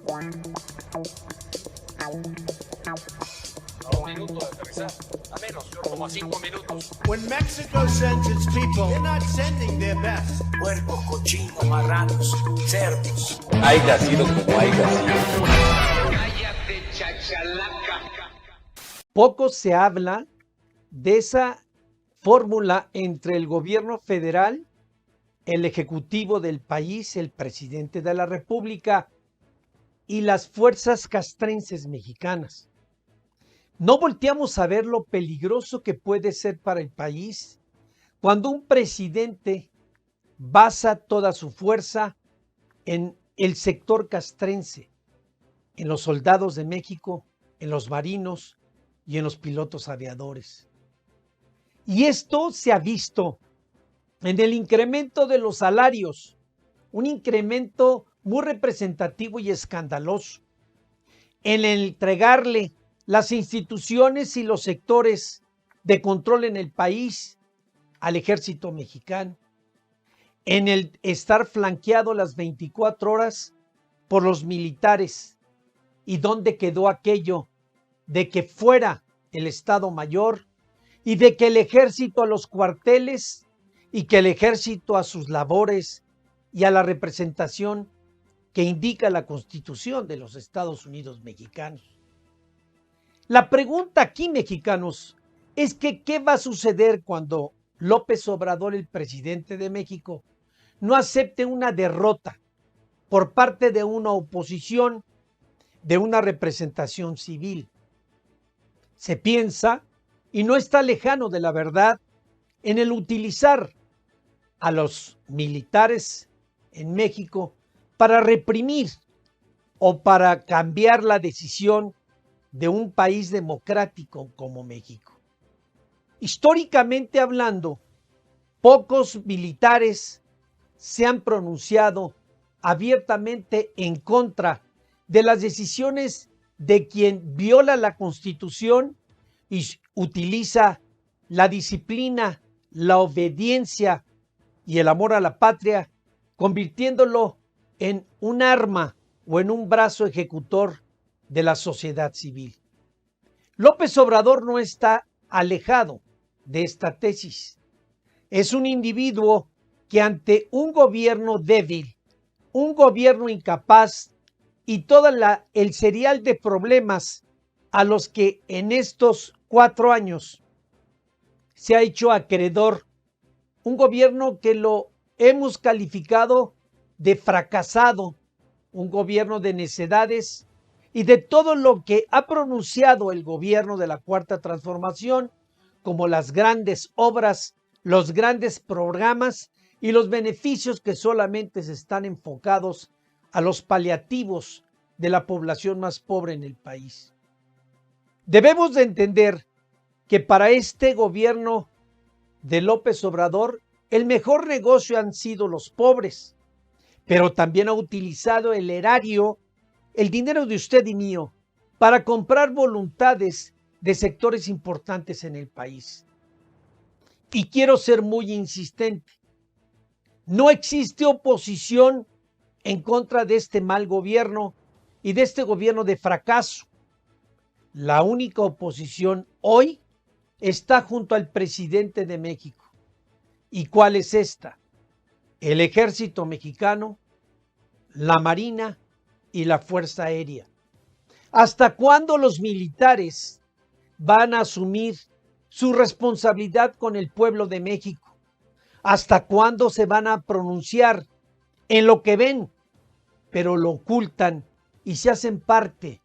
A 1 minuto de aterrizar. A menos, como a 5 minutos. When Mexico sends its people, they're not sending their best. Puercos, cochinos, marranos, cerdos. Haya sido como haya sido. Cállate, chachalaca. Poco se habla de esa fórmula entre el gobierno federal, el ejecutivo del país, el presidente de la República y las fuerzas castrenses mexicanas. No volteamos a ver lo peligroso que puede ser para el país cuando un presidente basa toda su fuerza en el sector castrense, en los soldados de México, en los marinos y en los pilotos aviadores. Y esto se ha visto en el incremento de los salarios, un incremento muy representativo y escandaloso, en el entregarle las instituciones y los sectores de control en el país al ejército mexicano, en el estar flanqueado las 24 horas por los militares. ¿Y dónde quedó aquello de que fuera el Estado Mayor y de que el ejército a los cuarteles y que el ejército a sus labores y a la representación que indica la Constitución de los Estados Unidos mexicanos? La pregunta aquí, mexicanos, es que ¿qué va a suceder cuando López Obrador, el presidente de México, no acepte una derrota por parte de una oposición, de una representación civil? Se piensa, y no está lejano de la verdad, en el utilizar a los militares en México para reprimir o para cambiar la decisión de un país democrático como México. Históricamente hablando, pocos militares se han pronunciado abiertamente en contra de las decisiones de quien viola la Constitución y utiliza la disciplina, la obediencia y el amor a la patria, convirtiéndolo en un arma o en un brazo ejecutor de la sociedad civil. López Obrador no está alejado de esta tesis. Es un individuo que ante un gobierno débil, un gobierno incapaz y todo el serial de problemas a los que en estos 4 años se ha hecho acreedor, un gobierno que lo hemos calificado de fracasado, un gobierno de necedades y de todo lo que ha pronunciado el gobierno de la Cuarta Transformación como las grandes obras, los grandes programas y los beneficios que solamente se están enfocados a los paliativos de la población más pobre en el país. Debemos de entender que para este gobierno de López Obrador, el mejor negocio han sido los pobres, pero también ha utilizado el erario, el dinero de usted y mío, para comprar voluntades de sectores importantes en el país. Y quiero ser muy insistente. No existe oposición en contra de este mal gobierno y de este gobierno de fracaso. La única oposición hoy está junto al presidente de México. ¿Y cuál es esta? El ejército mexicano, la Marina y la Fuerza Aérea. ¿Hasta cuándo los militares van a asumir su responsabilidad con el pueblo de México? ¿Hasta cuándo se van a pronunciar en lo que ven, pero lo ocultan y se hacen parte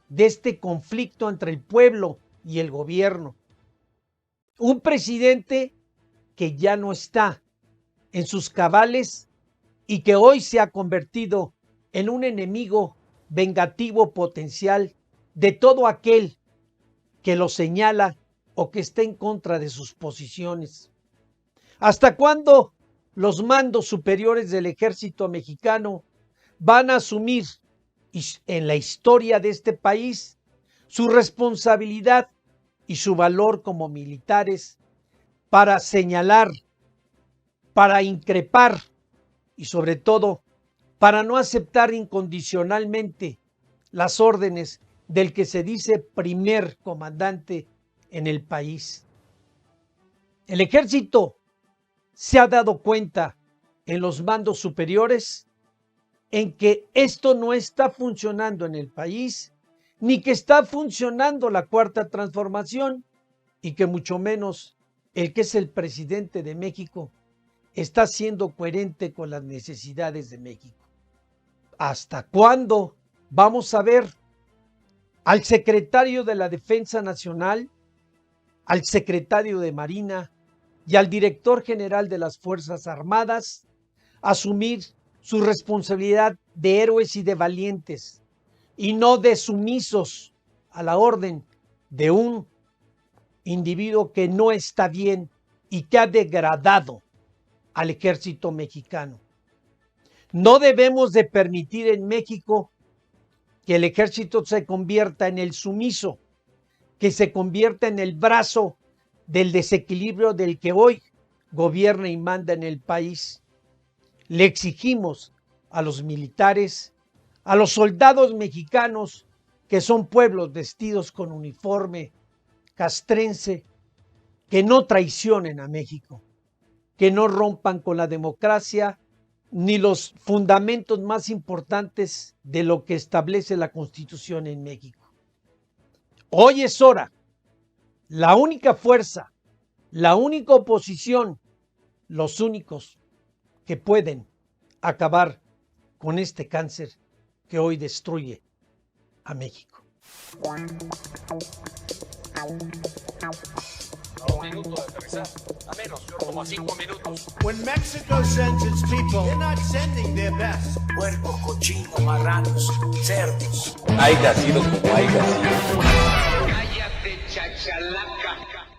de este conflicto entre el pueblo y el gobierno? Un presidente que ya no está en sus cabales y que hoy se ha convertido en un enemigo vengativo potencial de todo aquel que lo señala o que está en contra de sus posiciones. ¿Hasta cuándo los mandos superiores del ejército mexicano van a asumir en la historia de este país su responsabilidad y su valor como militares para señalar, para increpar y sobre todo para no aceptar incondicionalmente las órdenes del que se dice primer comandante en el país. El ejército se ha dado cuenta en los mandos superiores en que esto no está funcionando en el país, ni que está funcionando la cuarta transformación, y que mucho menos el que es el presidente de México está siendo coherente con las necesidades de México. ¿Hasta cuándo vamos a ver al secretario de la Defensa Nacional, al secretario de Marina y al director general de las Fuerzas Armadas asumir su responsabilidad de héroes y de valientes y no de sumisos a la orden de un individuo que no está bien y que ha degradado al ejército mexicano? No debemos de permitir en México que el ejército se convierta en el sumiso, que se convierta en el brazo del desequilibrio del que hoy gobierna y manda en el país. Le exigimos a los militares, a los soldados mexicanos, que son pueblos vestidos con uniforme castrense, que no traicionen a México, que no rompan con la democracia ni los fundamentos más importantes de lo que establece la Constitución en México. Hoy es hora. La única fuerza, la única oposición, los únicos que pueden acabar con este cáncer que hoy destruye a México. A 1 minuto de aterrizar. A menos, como a 5 minutos. When Mexico sends its people, they're not sending their best. Puercos, cochinos, marranos, cerdos. Hay nacido como hay nacido. Cállate, chachalaca.